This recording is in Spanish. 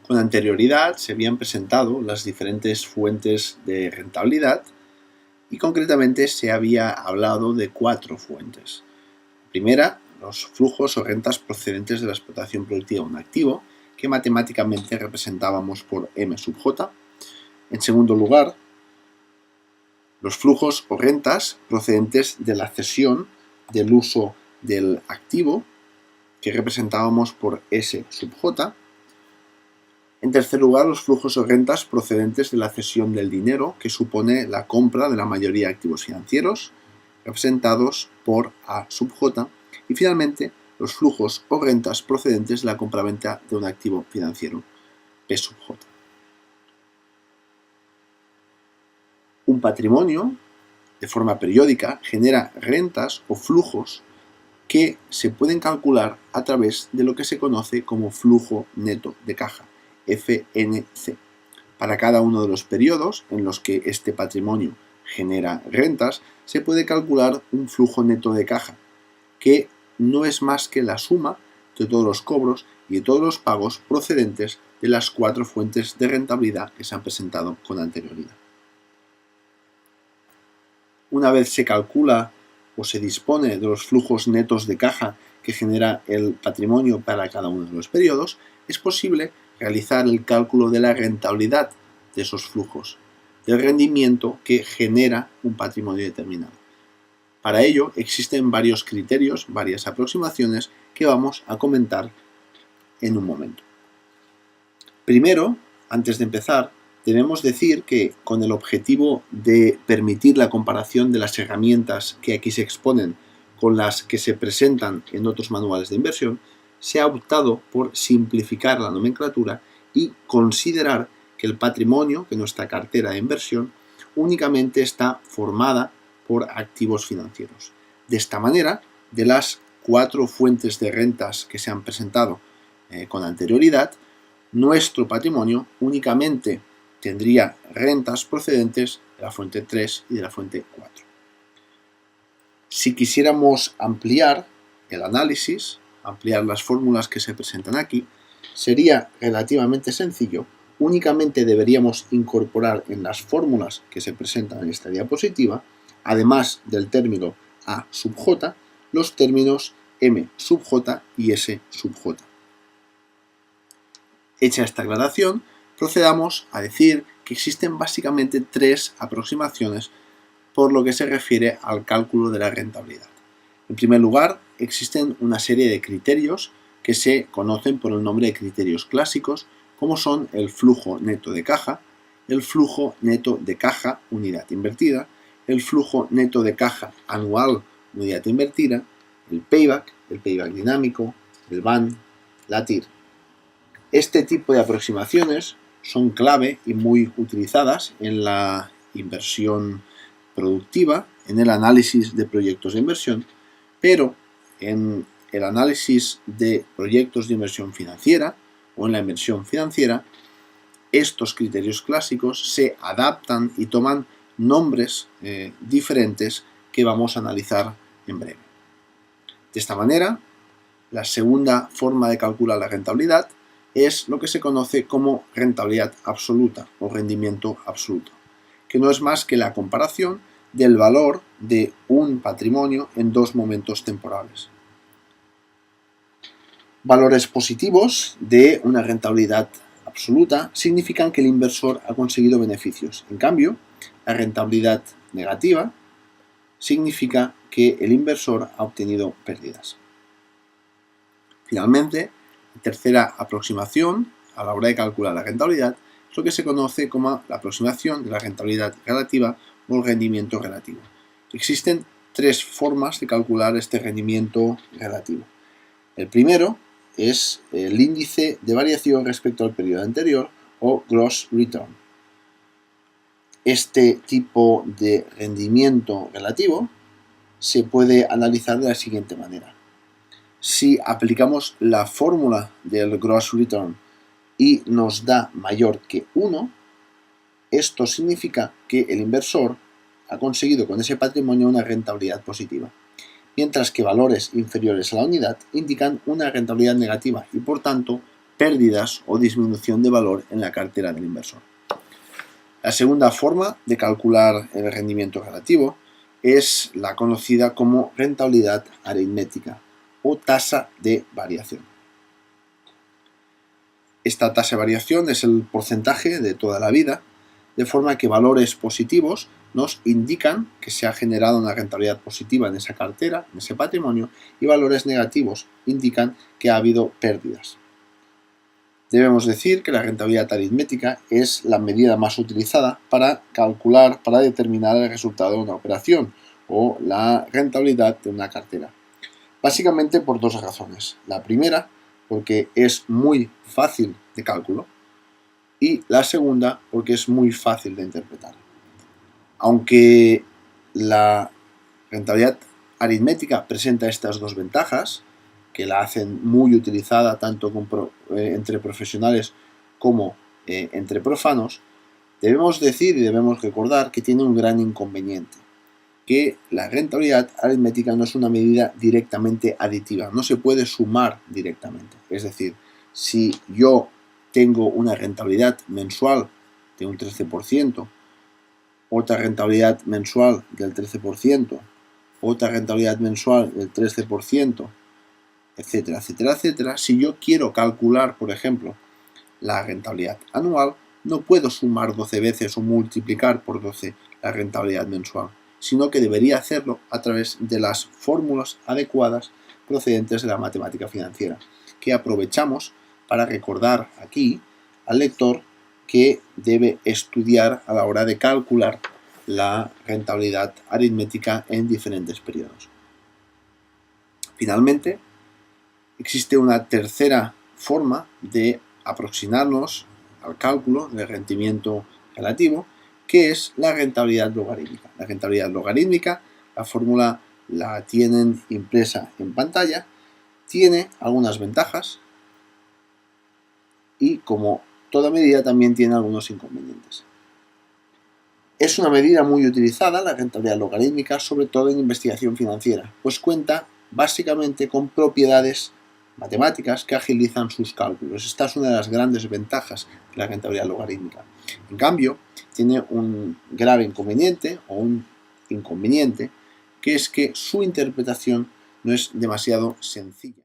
Con anterioridad se habían presentado las diferentes fuentes de rentabilidad y concretamente se había hablado de 4 fuentes. Primera, los flujos o rentas procedentes de la explotación productiva de un activo, que matemáticamente representábamos por M sub J. En segundo lugar, los flujos o rentas procedentes de la cesión del uso del activo, que representábamos por S sub J. En tercer lugar, los flujos o rentas procedentes de la cesión del dinero, que supone la compra de la mayoría de activos financieros, representados por A sub J. Y finalmente, los flujos o rentas procedentes de la compraventa de un activo financiero, P sub J. Un patrimonio, de forma periódica, genera rentas o flujos que se pueden calcular a través de lo que se conoce como flujo neto de caja, FNC. Para cada uno de los periodos en los que este patrimonio genera rentas, se puede calcular un flujo neto de caja, que no es más que la suma de todos los cobros y de todos los pagos procedentes de las 4 fuentes de rentabilidad que se han presentado con anterioridad. Una vez se calcula o se dispone de los flujos netos de caja que genera el patrimonio para cada uno de los periodos, es posible realizar el cálculo de la rentabilidad de esos flujos, del rendimiento que genera un patrimonio determinado. Para ello existen varios criterios, varias aproximaciones que vamos a comentar en un momento. Primero, antes de empezar, debemos decir que con el objetivo de permitir la comparación de las herramientas que aquí se exponen con las que se presentan en otros manuales de inversión, se ha optado por simplificar la nomenclatura y considerar que el patrimonio, que nuestra cartera de inversión, únicamente está formada por activos financieros. De esta manera, de las 4 fuentes de rentas que se han presentado con anterioridad, nuestro patrimonio únicamente tendría rentas procedentes de la fuente 3 y de la fuente 4. Si quisiéramos ampliar el análisis, ampliar las fórmulas que se presentan aquí, sería relativamente sencillo. Únicamente deberíamos incorporar en las fórmulas que se presentan en esta diapositiva, además del término A sub J, los términos M sub J y S sub J. Hecha esta aclaración, procedamos a decir que existen básicamente 3 aproximaciones por lo que se refiere al cálculo de la rentabilidad. En primer lugar, existen una serie de criterios que se conocen por el nombre de criterios clásicos, como son el flujo neto de caja, el flujo neto de caja unidad invertida, el flujo neto de caja anual unidad invertida, el payback dinámico, el BAN, la TIR. Este tipo de aproximaciones son clave y muy utilizadas en la inversión productiva, en el análisis de proyectos de inversión, pero en el análisis de proyectos de inversión financiera o en la inversión financiera, estos criterios clásicos se adaptan y toman nombres diferentes que vamos a analizar en breve. De esta manera, la segunda forma de calcular la rentabilidad es lo que se conoce como rentabilidad absoluta o rendimiento absoluto, que no es más que la comparación del valor de un patrimonio en 2 momentos temporales. Valores positivos de una rentabilidad absoluta significan que el inversor ha conseguido beneficios. En cambio, la rentabilidad negativa significa que el inversor ha obtenido pérdidas. Finalmente, la tercera aproximación a la hora de calcular la rentabilidad es lo que se conoce como la aproximación de la rentabilidad relativa o el rendimiento relativo. Existen 3 formas de calcular este rendimiento relativo. El primero es el índice de variación respecto al periodo anterior o gross return. Este tipo de rendimiento relativo se puede analizar de la siguiente manera. Si aplicamos la fórmula del gross return y nos da mayor que 1, esto significa que el inversor ha conseguido con ese patrimonio una rentabilidad positiva, mientras que valores inferiores a la unidad indican una rentabilidad negativa y por tanto pérdidas o disminución de valor en la cartera del inversor. La segunda forma de calcular el rendimiento relativo es la conocida como rentabilidad aritmética o tasa de variación. Esta tasa de variación es el porcentaje de toda la vida, de forma que valores positivos nos indican que se ha generado una rentabilidad positiva en esa cartera, en ese patrimonio, y valores negativos indican que ha habido pérdidas. Debemos decir que la rentabilidad aritmética es la medida más utilizada para calcular, para determinar el resultado de una operación o la rentabilidad de una cartera. Básicamente por dos razones. La primera, porque es muy fácil de cálculo, y la segunda, porque es muy fácil de interpretar. Aunque la rentabilidad aritmética presenta estas dos ventajas, que la hacen muy utilizada tanto entre profesionales como entre profanos, debemos decir y debemos recordar que tiene un gran inconveniente, que la rentabilidad aritmética no es una medida directamente aditiva, no se puede sumar directamente. Es decir, si yo tengo una rentabilidad mensual de un 13%, otra rentabilidad mensual del 13%, otra rentabilidad mensual del 13%, etcétera, etcétera, etcétera, si yo quiero calcular, por ejemplo, la rentabilidad anual, no puedo sumar 12 veces o multiplicar por 12 la rentabilidad mensual, sino que debería hacerlo a través de las fórmulas adecuadas procedentes de la matemática financiera, que aprovechamos para recordar aquí al lector que debe estudiar a la hora de calcular la rentabilidad aritmética en diferentes periodos. Finalmente, existe una tercera forma de aproximarnos al cálculo del rendimiento relativo, que es la rentabilidad logarítmica. La rentabilidad logarítmica, la fórmula la tienen impresa en pantalla, tiene algunas ventajas y, como toda medida, también tiene algunos inconvenientes. Es una medida muy utilizada, la rentabilidad logarítmica, sobre todo en investigación financiera, pues cuenta básicamente con propiedades matemáticas que agilizan sus cálculos. Esta es una de las grandes ventajas de la rentabilidad logarítmica. En cambio, tiene un grave inconveniente o un inconveniente, que es que su interpretación no es demasiado sencilla.